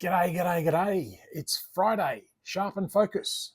G'day, g'day, g'day. It's Friday, Sharpen Focus.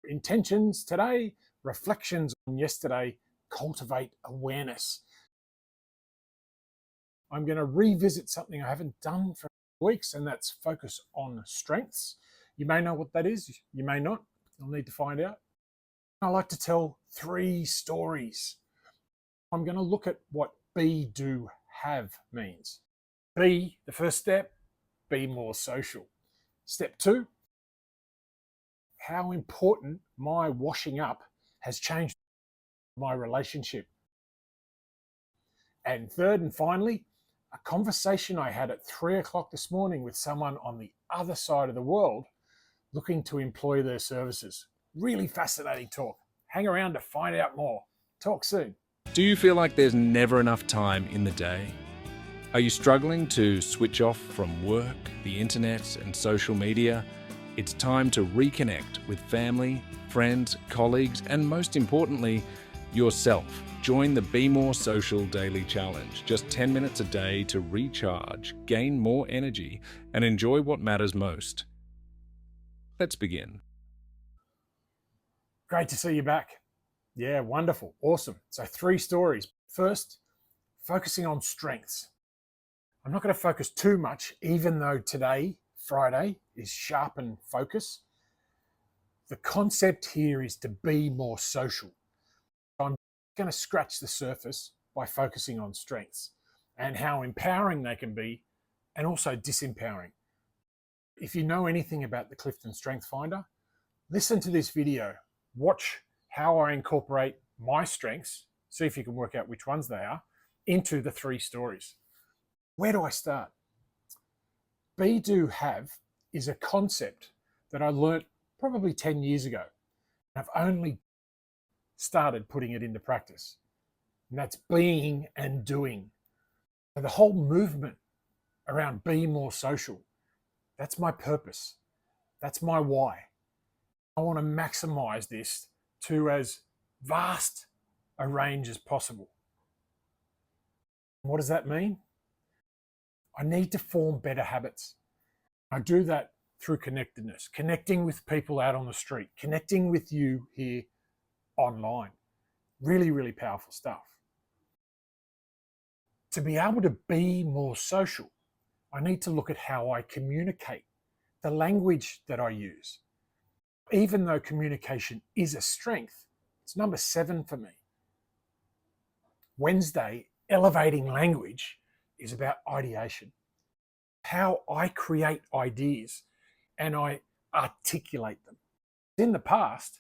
Intentions today, reflections on yesterday, cultivate awareness. I'm going to revisit something I haven't done for weeks, and that's focus on strengths. You may know what that is, you may not. You'll need to find out. I like to tell 3 stories. I'm going to look at what be, do, have means. Be, the first step, be more social. Step 2, how important my washing up has changed my relationship. And third and finally, a conversation I had at 3 o'clock this morning with someone on the other side of the world looking to employ their services. Really fascinating talk. Hang around to find out more. Talk soon. Do you feel like there's never enough time in the day? Are you struggling to switch off from work, the internet, and social media? It's time to reconnect with family, friends, colleagues, and most importantly, yourself. Join the Be More Social Daily Challenge. Just 10 minutes a day to recharge, gain more energy, and enjoy what matters most. Let's begin. Great to see you back. Yeah, wonderful. Awesome. So 3 stories. First, focusing on strengths. I'm not going to focus too much, even though today, Friday, is Sharpen Focus. The concept here is to be more social. I'm going to scratch the surface by focusing on strengths and how empowering they can be and also disempowering. If you know anything about the Clifton Strength Finder, listen to this video. Watch how I incorporate my strengths, see if you can work out which ones they are, into the 3 stories. Where do I start? Be, do, have is a concept that I learnt probably 10 years ago. I've only started putting it into practice. And that's being and doing. And the whole movement around be more social, that's my purpose. That's my why. I want to maximize this to as vast a range as possible. What does that mean? I need to form better habits. I do that through connectedness, connecting with people out on the street, connecting with you here online. Really, really powerful stuff. To be able to be more social, I need to look at how I communicate, the language that I use. Even though communication is a strength, it's number 7 for me. Wednesday, elevating language, is about ideation. How I create ideas and I articulate them. In the past,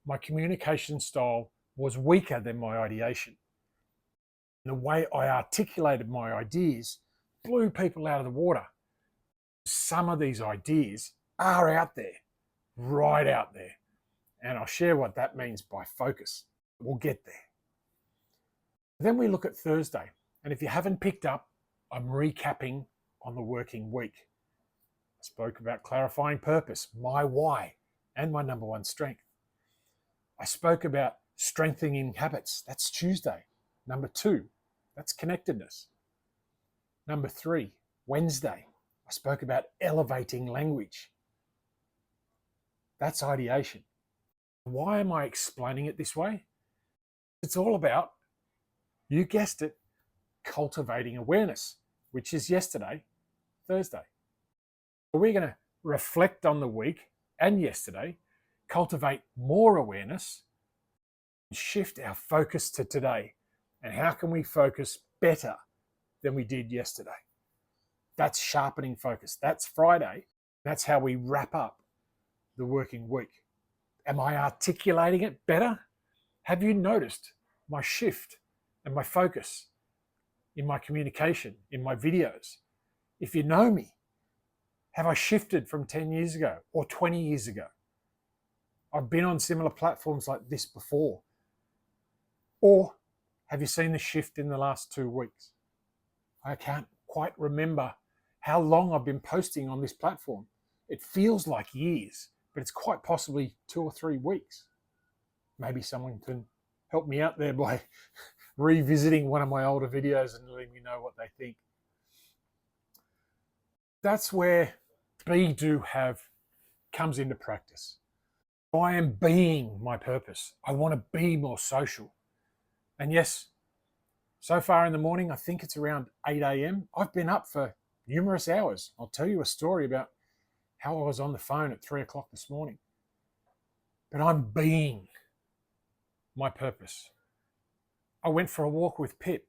my communication style was weaker than my ideation. The way I articulated my ideas blew people out of the water. Some of these ideas are out there, right out there. And I'll share what that means by focus. We'll get there. Then we look at Thursday. And if you haven't picked up, I'm recapping on the working week. I spoke about clarifying purpose, my why, and my number 1 strength. I spoke about strengthening habits. That's Tuesday. Number 2, that's connectedness. Number 3, Wednesday, I spoke about elevating language. That's ideation. Why am I explaining it this way? It's all about, you guessed it, cultivating awareness, which is yesterday, Thursday. We're going to reflect on the week and yesterday, cultivate more awareness, and shift our focus to today. And how can we focus better than we did yesterday? That's sharpening focus. That's Friday. That's how we wrap up the working week. Am I articulating it better? Have you noticed my shift and my focus in my communication, in my videos? If you know me, have I shifted from 10 years ago or 20 years ago? I've been on similar platforms like this before. Or have you seen the shift in the last 2 weeks? I can't quite remember how long I've been posting on this platform. It feels like years, but it's quite possibly 2 or 3 weeks. Maybe someone can help me out there by revisiting one of my older videos and letting me know what they think. That's where be, do, have comes into practice. I am being my purpose. I want to be more social. And yes, so far in the morning, I think it's around 8 a.m. I've been up for numerous hours. I'll tell you a story about how I was on the phone at 3 o'clock this morning. But I'm being my purpose. I went for a walk with Pip,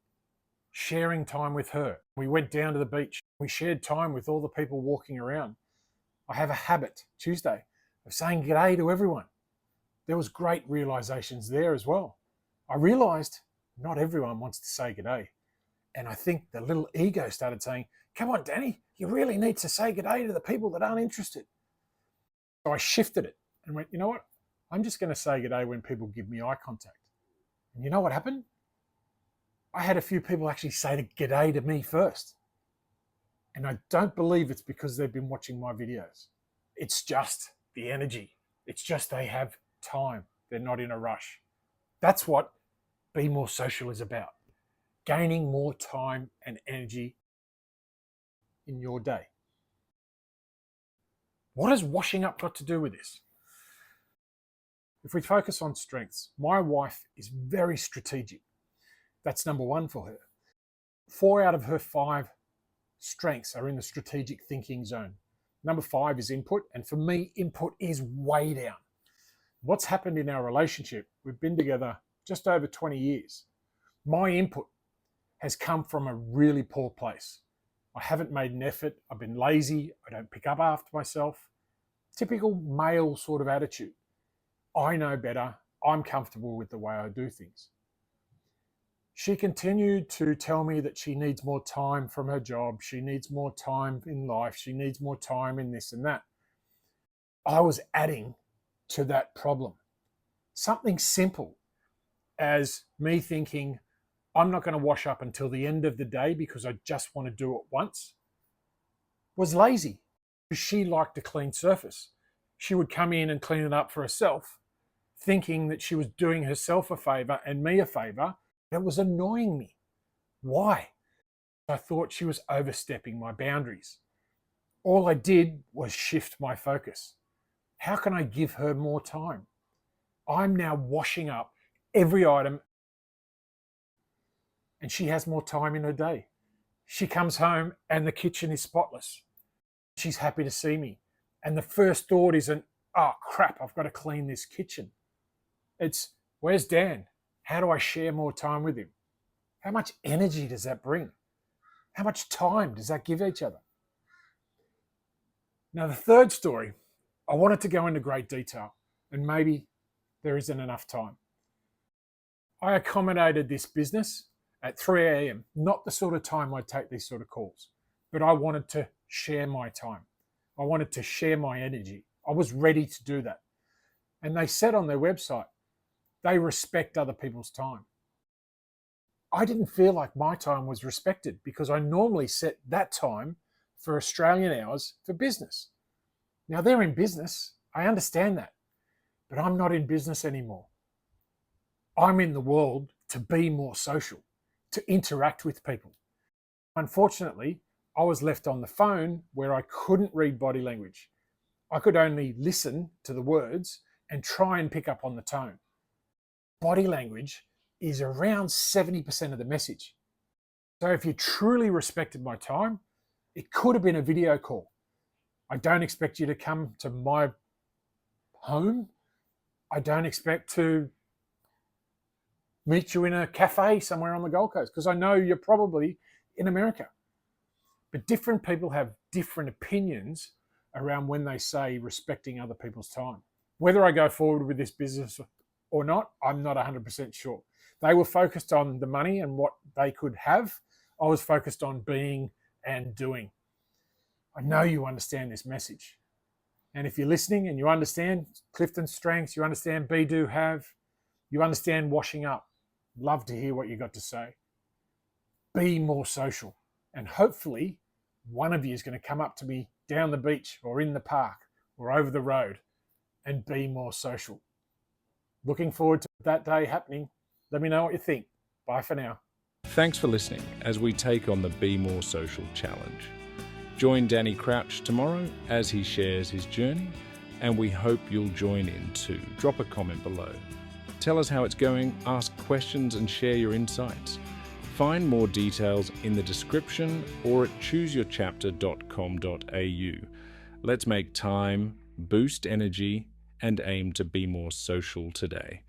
sharing time with her. We went down to the beach. We shared time with all the people walking around. I have a habit, Tuesday, of saying g'day to everyone. There was great realizations there as well. I realized not everyone wants to say g'day. And I think the little ego started saying, come on, Danny, you really need to say g'day to the people that aren't interested. So I shifted it and went, you know what? I'm just going to say g'day when people give me eye contact. And you know what happened? I had a few people actually say g'day to me first. And I don't believe it's because they've been watching my videos. It's just the energy. It's just they have time. They're not in a rush. That's what Be More Social is about. Gaining more time and energy in your day. What has washing up got to do with this? If we focus on strengths, my wife is very strategic. That's number one for her. 4 out of her 5 strengths are in the strategic thinking zone. Number 5 is input, and for me, input is way down. What's happened in our relationship, we've been together just over 20 years. My input has come from a really poor place. I haven't made an effort. I've been lazy. I don't pick up after myself. Typical male sort of attitude. I know better. I'm comfortable with the way I do things. She continued to tell me that she needs more time from her job. She needs more time in life. She needs more time in this and that. I was adding to that problem. Something simple as me thinking, I'm not going to wash up until the end of the day because I just want to do it once, was lazy because she liked a clean surface. She would come in and clean it up for herself, thinking that she was doing herself a favor and me a favor. It was annoying me. Why? I thought she was overstepping my boundaries. All I did was shift my focus. How can I give her more time? I'm now washing up every item and she has more time in her day. She comes home and the kitchen is spotless. She's happy to see me. And the first thought isn't, oh crap, I've got to clean this kitchen. It's, where's Dan? How do I share more time with him? How much energy does that bring? How much time does that give each other? Now, the third story, I wanted to go into great detail, and maybe there isn't enough time. I accommodated this business at 3 a.m., not the sort of time I take these sort of calls, but I wanted to share my time. I wanted to share my energy. I was ready to do that. And they said on their website, they respect other people's time. I didn't feel like my time was respected because I normally set that time for Australian hours for business. Now they're in business. I understand that, but I'm not in business anymore. I'm in the world to be more social, to interact with people. Unfortunately, I was left on the phone where I couldn't read body language. I could only listen to the words and try and pick up on the tone. Body language is around 70% of the message. So if you truly respected my time, it could have been a video call. I don't expect you to come to my home. I don't expect to meet you in a cafe somewhere on the Gold Coast because I know you're probably in America. But different people have different opinions around when they say respecting other people's time. Whether I go forward with this business or not, I'm not 100% sure. They were focused on the money and what they could have. I was focused on being and doing. I know you understand this message. And if you're listening and you understand Clifton's strengths, you understand be, do, have, you understand washing up, love to hear what you got to say. Be more social. And hopefully one of you is going to come up to me down the beach or in the park or over the road and be more social. Looking forward to that day happening. Let me know what you think. Bye for now. Thanks for listening as we take on the Be More Social challenge. Join Danny Crouch tomorrow as he shares his journey, and we hope you'll join in too. Drop a comment below. Tell us how it's going, ask questions, and share your insights. Find more details in the description or at chooseyourchapter.com.au. Let's make time, boost energy, and aim to be more social today.